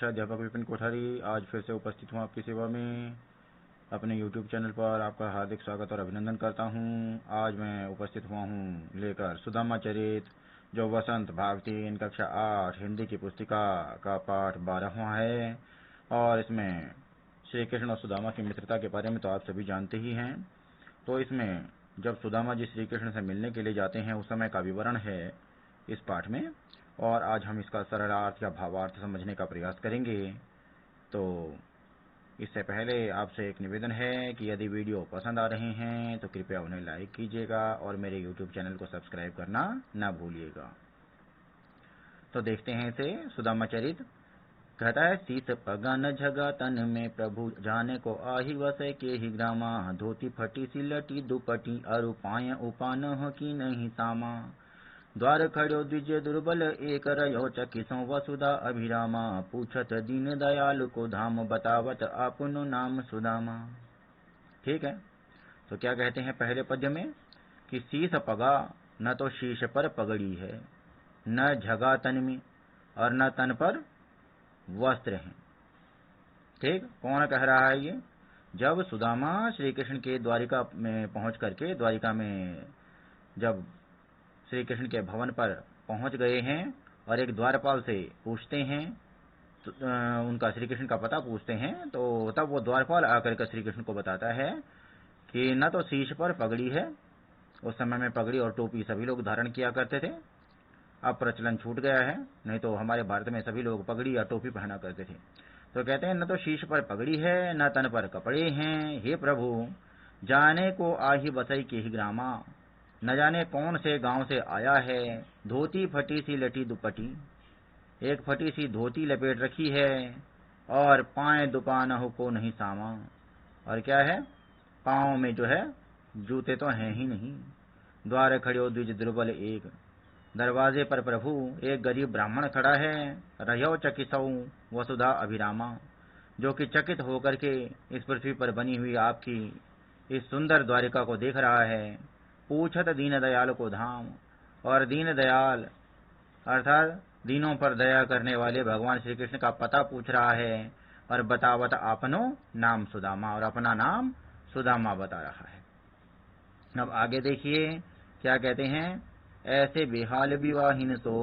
भाषा अध्यापक विपिन कोठारी आज फिर से उपस्थित हूँ आपकी सेवा में। अपने YouTube चैनल पर आपका हार्दिक स्वागत और अभिनंदन करता हूँ। आज मैं उपस्थित हुआ हूँ लेकर सुदामा चरित, जो वसंत भाग 3 कक्षा 8 हिंदी की पुस्तिका का पाठ 12वां है। और इसमें श्री कृष्ण और सुदामा की मित्रता के बारे में तो आप सभी जानते ही हैं। तो इसमें जब सुदामा जी श्री कृष्ण से मिलने के लिए जाते हैं उस समय का विवरण है इस पाठ में, और आज हम इसका सरलार्थ या भावार्थ समझने का प्रयास करेंगे। तो इससे पहले आपसे एक निवेदन है कि यदि वीडियो पसंद आ रहे हैं तो कृपया उन्हें लाइक कीजिएगा और मेरे YouTube चैनल को सब्सक्राइब करना ना भूलिएगा। तो देखते हैं इसे। सुदामा चरित कहता है, शीस पगन झगा तन में प्रभु जाने को आही वसै के ही ग्रामा, धोती फटी सिलटी दुपटी अरु पाय उपान हो की नहीं सामा, द्वार खड़ो द्विज दुर्बल एक रयो चकिसो वसुधा अभिरामा, पूछत दीन दयाल को धाम बतावत आपनो नाम सुदामा। ठीक है, तो क्या कहते हैं पहले पद्य में कि शीश पगा, न तो शीश पर पगड़ी है, न झगा तन में और न तन पर वस्त्र हैं। ठीक, कौन कह रहा है ये? जब सुदामा श्री कृष्ण के द्वारिका में पहुंच करके, द्वारिका में जब श्री कृष्ण के भवन पर पहुंच गए हैं और एक द्वारपाल से पूछते हैं, तो उनका श्री कृष्ण का पता पूछते हैं, तो तब वो द्वारपाल आकर के श्री कृष्ण को बताता है कि न तो शीश पर पगड़ी है, उस समय में पगड़ी और टोपी सभी लोग धारण किया करते थे, अब प्रचलन छूट गया है, नहीं तो हमारे भारत में सभी लोग पगड़ी या टोपी पहना करते थे। तो कहते हैं न तो शीश पर पगड़ी है न तन पर कपड़े हैं, हे प्रभु जाने को आही बसई के ही ग्रामा, न जाने कौन से गांव से आया है, धोती फटी सी लटी दुपटी, एक फटी सी धोती लपेट रखी है और पाए दुपान हो को नहीं सामा, और क्या है, पांव में जो है जूते तो हैं ही नहीं, द्वार खड़ो द्विज दुर्बल एक, दरवाजे पर प्रभु एक गरीब ब्राह्मण खड़ा है, रह्यो चकिसौ वसुधा अभिरामा, जो कि चकित होकर के इस पृथ्वी पर बनी हुई आपकी इस सुंदर द्वारिका को देख रहा है, पूछत दीन दयाल को धाम, और दीन दयाल अर्थात दीनों पर दया करने वाले भगवान श्री कृष्ण का पता पूछ रहा है, और बतावत आपनो नाम सुदामा, और अपना नाम सुदामा बता रहा है। अब आगे देखिए क्या कहते हैं, ऐसे बेहाल विवाहिन तो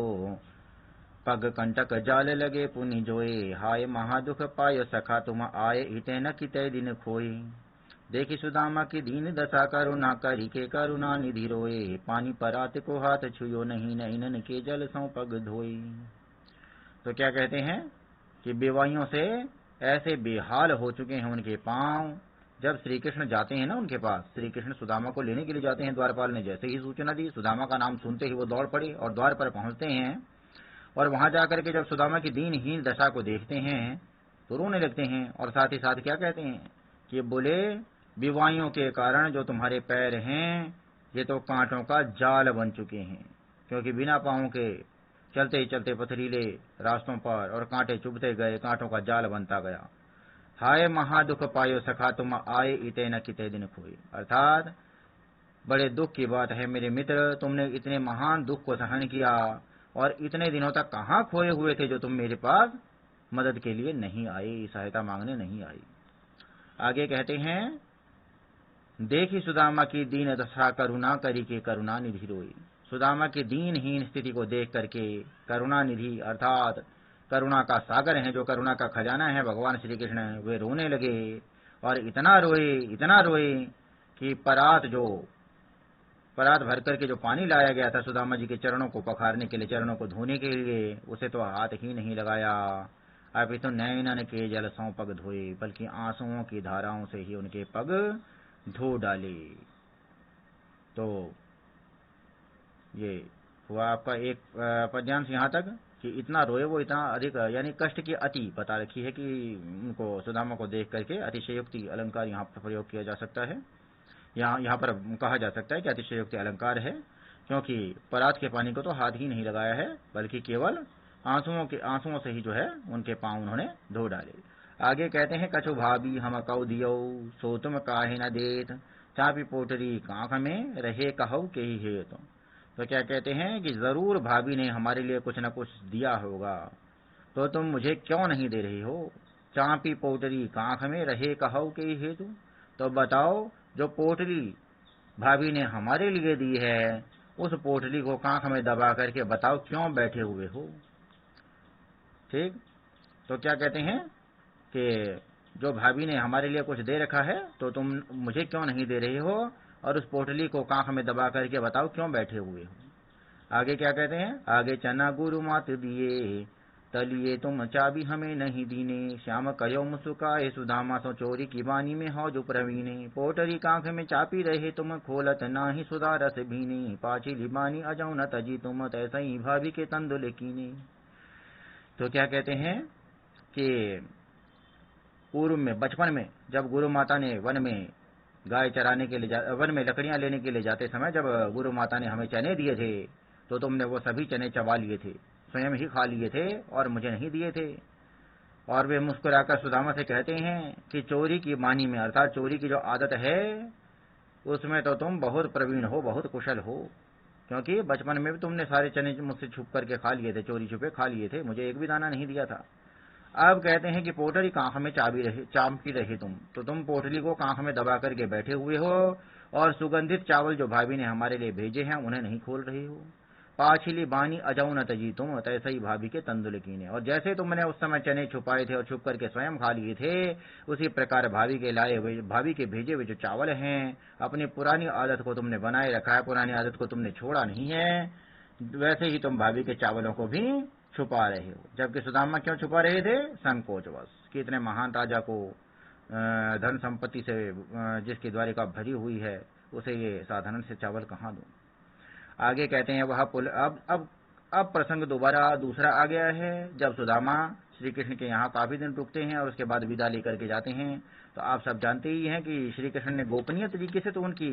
पग कंटक जाल लगे पुनि जोए, हाय महादुख पाय सखा तुम आए इते न किते दिन खोए, देखी सुदामा की दीन दशा करुणा करी के करुणा निधि रोए, पानी परात को हाथ छुयो नहीं नैनन के जल सौ पग धोए। तो क्या कहते हैं कि बेवाइयों से ऐसे बेहाल हो चुके हैं उनके पांव। जब श्री कृष्ण जाते हैं ना उनके पास, श्री कृष्ण सुदामा को लेने के लिए जाते हैं, द्वारपाल ने जैसे ही सूचना दी, सुदामा का नाम सुनते ही वो दौड़ पड़े और द्वार पर पहुंचते हैं, और वहां जाकर के जब सुदामा की दीनहीन दशा को देखते हैं तो रोने लगते हैं, और साथ ही साथ क्या कहते हैं कि बोले, विवाहियों के कारण जो तुम्हारे पैर हैं ये तो कांटों का जाल बन चुके हैं, क्योंकि बिना पांवों के चलते चलते पथरीले रास्तों पर और कांटे चुभते गए, कांटों का जाल बनता गया। हाय महादुख पायो सखा तुम आए इते न किते दिन खोए, अर्थात बड़े दुख की बात है मेरे मित्र, तुमने इतने महान दुख को सहन किया और इतने दिनों तक कहाँ खोए हुए थे जो तुम मेरे पास मदद के लिए नहीं आए, सहायता मांगने नहीं आई। आगे कहते हैं, देखी सुदामा की दीन दशा करुणा करी के करुणा निधि रोई, सुदामा की दीनहीन स्थिति को देख करके करुणा निधि अर्थात करुणा का सागर है, जो करुणा का खजाना है भगवान श्री कृष्ण, वे रोने लगे, और इतना रोए कि परात भर करके जो पानी लाया गया था सुदामा जी के चरणों को पखारने के लिए, चरणों को धोने के लिए, उसे तो हाथ ही नहीं लगाया, अभी तो नैनन के जल सौ पग धोए, बल्कि आंसुओं की धाराओं से ही उनके पग धो डाले। तो ये हुआ आपका एक पद्यांश यहाँ तक कि इतना रोए वो, इतना अधिक यानी कष्ट की अति बता रखी है कि उनको सुदामा को देख करके अतिशयोक्ति अलंकार यहाँ पर प्रयोग किया जा सकता है, यहाँ पर कहा जा सकता है कि अतिशयोक्ति अलंकार है, क्योंकि परात के पानी को तो हाथ ही नहीं लगाया है, बल्कि केवल आंसुओं से ही जो है उनके पांव उन्होंने धो डाले। आगे कहते हैं, कछु भाभी हम कौ दियो सो तुम काहे न देत, चापी पोटरी कांख में रहे कहू के ही हेत। तो क्या कहते हैं कि जरूर भाभी ने हमारे लिए कुछ न कुछ दिया होगा, तो तुम मुझे क्यों नहीं दे रही हो? चापी पोटली कांख में रहे कहो के हेतु। तो बताओ, जो पोटली भाभी ने हमारे लिए दी है, उस पोटली को कांख में दबा करके बताओ क्यों बैठे हुए हो? ठीक। तो क्या कहते हैं कि जो भाभी ने हमारे लिए कुछ दे रखा है, तो तुम मुझे क्यों नहीं दे रहे हो, और उस पोटली को कांख में दबा करके बताओ क्यों बैठे हुए हो? आगे क्या कहते हैं? आगे चना गुरु मात दिए, तलिए तुम चाबी हमें नहीं दीने। श्याम कयो मुसुकाए सुदामा, सो चोरी की बानी में हो जो प्रवीणे। पोटरी कांख में चापी रहे तुम, खोलत नाही सुधा रस भीने। पाछी बानी अजौ न तजी तुम, तैसा ही भाभी के तंदुल कीने। तो क्या कहते हैं कि पूर्व में, बचपन में, जब गुरु माता ने वन में गाय चराने के लिए वन में लकड़ियां लेने के लिए जाते समय जब गुरु माता ने हमें चने दिए थे, तो तुमने वो सभी चने चबा लिए थे, स्वयं ही खा लिए थे और मुझे नहीं दिए थे। और वे मुस्कुराकर सुदामा से कहते हैं कि चोरी की मानी में, अर्थात चोरी की जो आदत है, उसमें तो तुम बहुत प्रवीण हो, बहुत कुशल हो, क्योंकि बचपन में भी तुमने सारे चने मुझसे छुप करके खा लिए थे, चोरी छुपे खा लिए थे, मुझे एक भी दाना नहीं दिया था। अब कहते हैं कि पोटली कांख में चापी रहे तुम, तो तुम पोटली को कांख में दबा करके बैठे हुए हो, और सुगंधित चावल जो भाभी ने हमारे लिए भेजे हैं उन्हें नहीं खोल रहे हो। पाछिली बानी अजौ न तजी तुम, तैसे ही भाभी के तंदुल कीने। और जैसे तुमने उस समय चने छुपाए थे और छुप करके स्वयं खा लिए थे, उसी प्रकार भाभी के लाए हुए, भाभी के भेजे हुए जो चावल हैं, अपनी पुरानी आदत को तुमने बनाए रखा है, पुरानी आदत को तुमने छोड़ा नहीं है, वैसे ही तुम भाभी के चावलों को भी छुपा रहे हो। जबकि सुदामा क्यों छुपा रहे थे? संकोचवश, कि इतने महान राजा को धन संपत्ति से जिसकी द्वारिका भरी हुई है, उसे ये साधारण से चावल कहाँ दूं। आगे कहते हैं वह पुल, अब प्रसंग दोबारा दूसरा आ गया है, जब सुदामा श्री कृष्ण के यहाँ काफी दिन रुकते हैं और उसके बाद विदा लेकर के जाते हैं। तो आप सब जानते ही हैं कि श्री कृष्ण ने गोपनीय तरीके से तो उनकी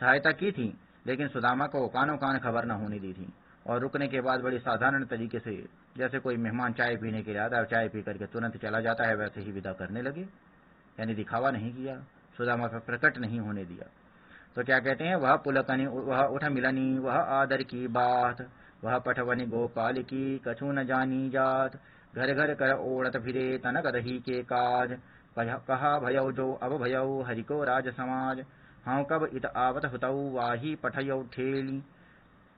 सहायता की थी, लेकिन सुदामा को कानों कान खबर न होने दी थी, और रुकने के बाद बड़ी साधारण तरीके से, जैसे कोई मेहमान चाय पीने के लिए आता है, चाय पी करके तुरंत चला जाता है, वैसे ही विदा करने लगे, यानी दिखावा नहीं किया, सुदामा पर प्रकट नहीं होने दिया। तो क्या कहते हैं? वह पुलकनी, वह उठ मिलनी, वह आदर की बात, वह पठवनी गोपाल की कछु न जानी जात। घर घर कर ओढ़त फिरे तनक दही के काज, कहा भयौ जो अब भयौ हरि को राज समाज। हाँ कब इत आवत हुतऊ वाही पठयौ ठेली,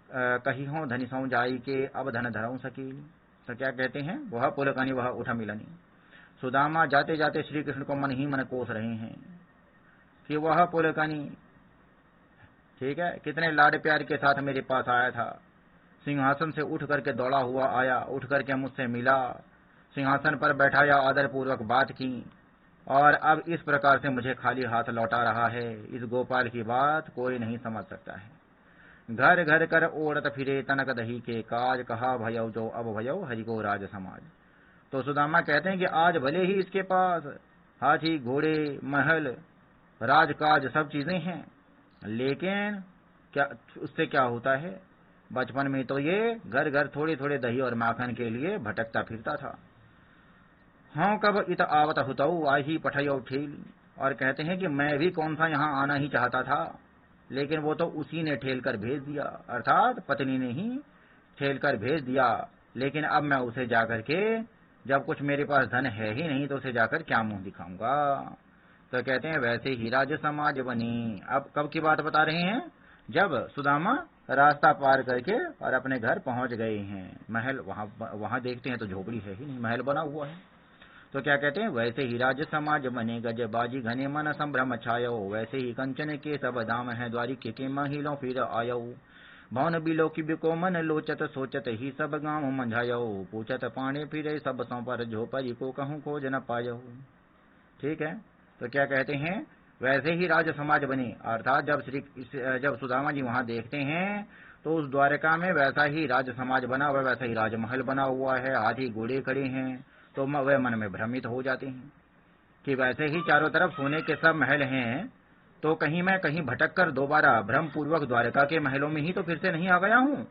कही हो धनी सौ जाई के अब धन धरऊ सकीली। तो क्या कहते हैं? वह पुलकनी, वह उठ मिलनी। सुदामा जाते जाते श्री कृष्ण को मन ही मन कोस रहे हैं कि वह पुलकनी, ठीक है, कितने लाड प्यार के साथ मेरे पास आया था, सिंहासन से उठ करके दौड़ा हुआ आया, उठ करके मुझसे मिला, सिंहासन पर बैठाया, आदर पूर्वक बात की, और अब इस प्रकार से मुझे खाली हाथ लौटा रहा है। इस गोपाल की बात कोई नहीं समझ सकता है। घर घर कर ओढ़त फिरे तनक दही के काज, कहा भयौ जो अब भयौ हरि को राज समाज। तो सुदामा कहते हैं कि आज भले ही इसके पास हाथी, घोड़े, महल, राजकाज सब चीजें हैं, लेकिन क्या उससे क्या होता है? बचपन में तो ये घर घर थोड़े थोड़े दही और माखन के लिए भटकता फिरता था। हाँ कब इत आवत हुतऊ आही पठयौ ठेली। और कहते हैं कि मैं भी कौन सा यहाँ आना ही चाहता था, लेकिन वो तो उसी ने ठेल कर भेज दिया, अर्थात पत्नी ने ही ठेल कर भेज दिया। लेकिन अब मैं उसे जाकर के, जब कुछ मेरे पास धन है ही नहीं, तो उसे जाकर क्या मुंह दिखाऊंगा। तो कहते हैं वैसे ही राज समाज बनी। अब कब की बात बता रहे हैं? जब सुदामा रास्ता पार करके और अपने घर पहुंच गए हैं। महल वहां देखते हैं तो झोपड़ी है ही नहीं, महल बना हुआ है। तो क्या कहते हैं? वैसे ही राज समाज बने, गज बाजी घने मन संभ्रम छायो। वैसे ही कंचन के सब दाम है, द्वारिके के महिलों फिर आयो। भवन बिलो की बिको मन लोचत, सोचत ही सब गांव मंझायो। पूछत पाने फिरे सब सौ पर, झोपड़ी को कहूं खोज न पायो। ठीक है। तो क्या कहते हैं? वैसे ही राज समाज बने, अर्थात जब सुदामा जी वहां देखते हैं तो उस द्वारका में वैसा ही राज समाज बना हुआ, वैसा ही राजमहल बना हुआ है, हाथी घोड़े खड़े हैं। तो वे मन में भ्रमित हो जाते हैं कि वैसे ही चारों तरफ सोने के सब महल हैं, तो कहीं मैं कहीं भटक कर दोबारा भ्रम पूर्वक द्वारका के महलों में ही तो फिर से नहीं आ गया हूँ।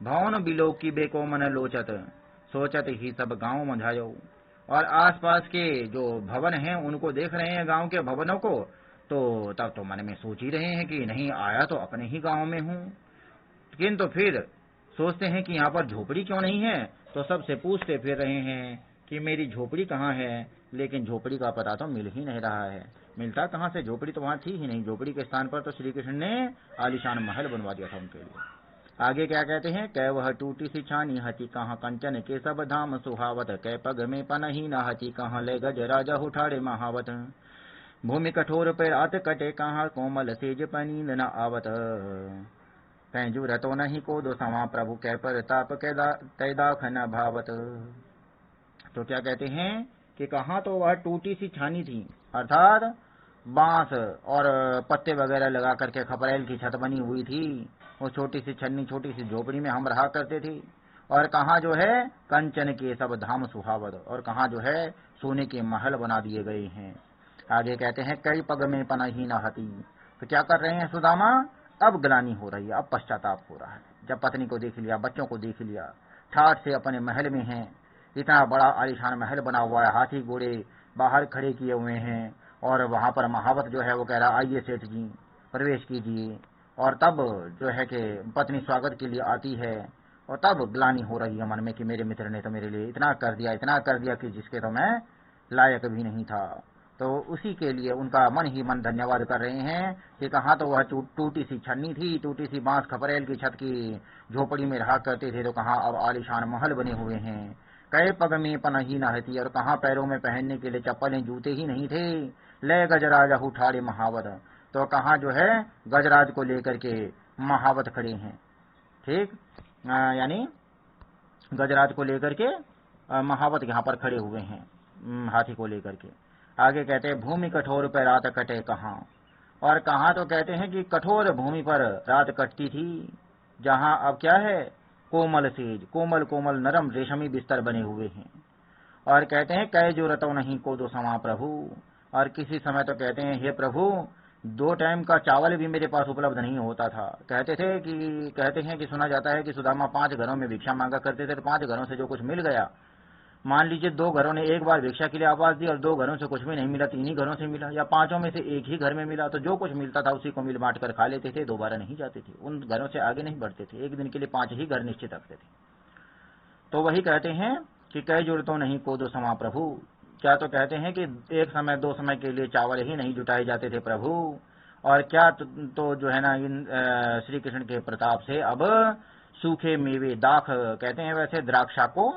भवन बिलो की बेको मन लोचत, सोचत ही सब गांव मंझायो। और आसपास के जो भवन हैं उनको देख रहे हैं, गांव के भवनों को, तो तब तो मन में सोच ही रहे हैं कि नहीं आया तो अपने ही गांव में हूँ। किंतु फिर सोचते हैं कि यहाँ पर झोपड़ी क्यों नहीं है, तो सबसे पूछते फिर रहे हैं कि मेरी झोपड़ी कहाँ है, लेकिन झोपड़ी का पता तो मिल ही नहीं रहा है। मिलता कहाँ से, झोपड़ी तो वहाँ थी ही नहीं। झोपड़ी के स्थान पर तो श्री कृष्ण ने आलीशान महल बनवा दिया था उनके लिए। आगे क्या कहते हैं, कै वह टूटी सी छानी हती कहाँ कंचन के सब धाम सुहावत, कै पग में पनही न हती कहाँ ले गज राजा उठाड़े महावत, भूमि कठोर पे रात कटे कहाँ कोमल सेज पनींद न आवत, कैजू रतो नहीं को दो समा प्रभु कै पर ताप कै दाख न भावत। तो क्या कहते हैं कि कहाँ तो वह टूटी सी छानी थी, अर्थात बांस और पत्ते वगैरह लगा करके खपरेल की छत बनी हुई थी, वो छोटी सी छन्नी छोटी सी झोपड़ी में हम रहा करते थे। और कहाँ जो है कंचन के सब धाम सुहावत, और कहाँ जो है सोने के महल बना दिए गए हैं। आगे कहते हैं कई पग में पनाही न हती, तो क्या कर रहे हैं सुदामा, अब ग्लानि हो रही है, अब पश्चाताप हो रहा है। जब पत्नी को देख लिया, बच्चों को देख लिया, ठाठ से अपने महल में हैं, इतना बड़ा आलीशान महल बना हुआ है, हाथी घोड़े बाहर खड़े किए हुए हैं, और वहां पर महावत जो है वो कह रहा आइए सेठ जी प्रवेश कीजिए। और तब जो है कि पत्नी स्वागत के लिए आती है, और तब ग्लानि हो रही है मन में कि मेरे मित्र ने तो मेरे लिए इतना कर दिया कि जिसके तो मैं लायक भी नहीं था। तो उसी के लिए उनका मन ही मन धन्यवाद कर रहे हैं कि कहाँ तो वह टूटी सी छन्नी थी, टूटी सी बांस खपरेल की छत की झोपड़ी में रहा करते थे, तो कहाँ अब आलीशान महल बने हुए हैं। कई पग में पनाही न हती, और कहाँ पैरों में पहनने के लिए चप्पलें जूते ही नहीं थे, ले गजराज उठाड़े महावत, तो कहाँ जो है गजराज को लेकर के महावत खड़े हैं। ठीक, यानी गजराज को लेकर के महावत यहाँ पर खड़े हुए हैं, हाथी को लेकर के। आगे कहते हैं भूमि कठोर पर रात कटे कहाँ, और कहाँ तो कहते हैं कि कठोर भूमि पर रात कटती थी, जहाँ अब क्या है कोमल सेज, कोमल कोमल नरम रेशमी बिस्तर बने हुए हैं। और कहते हैं कै जो रतो नहीं को दो समा प्रभु, और किसी समय तो कहते हैं हे प्रभु 2 टाइम का चावल भी मेरे पास उपलब्ध नहीं होता था। कहते हैं कि सुना जाता है कि सुदामा 5 घरों में भिक्षा मांगा करते थे, तो 5 घरों से जो कुछ मिल गया, मान लीजिए 2 घरों ने एक बार भिक्षा के लिए आवाज दी और 2 घरों से कुछ भी नहीं मिला, 3 ही घरों से मिला, या 5 में से एक ही घर में मिला, तो जो कुछ मिलता था उसी को मिल बांट कर खा लेते थे, दोबारा नहीं जाते थे, उन घरों से आगे नहीं बढ़ते थे, एक दिन के लिए 5 ही घर निश्चित रखते थे। तो वही कहते हैं कि कई जरूरतों नहीं को दो समा प्रभु, क्या तो कहते हैं कि एक समय 2 समय के लिए चावल ही नहीं जुटाए जाते थे प्रभु, और क्या तो जो है ना इन श्री कृष्ण के प्रताप से अब सूखे मेवे, दाख कहते हैं वैसे द्राक्षा को,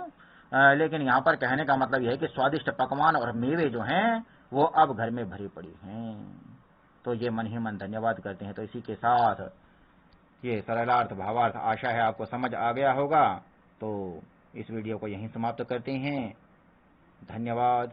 लेकिन यहाँ पर कहने का मतलब यह है कि स्वादिष्ट पकवान और मेवे जो हैं वो अब घर में भरी पड़ी हैं। तो ये मन ही मन धन्यवाद करते हैं। तो इसी के साथ ये सरलार्थ भावार्थ आशा है आपको समझ आ गया होगा। तो इस वीडियो को यहीं समाप्त करते हैं। धन्यवाद।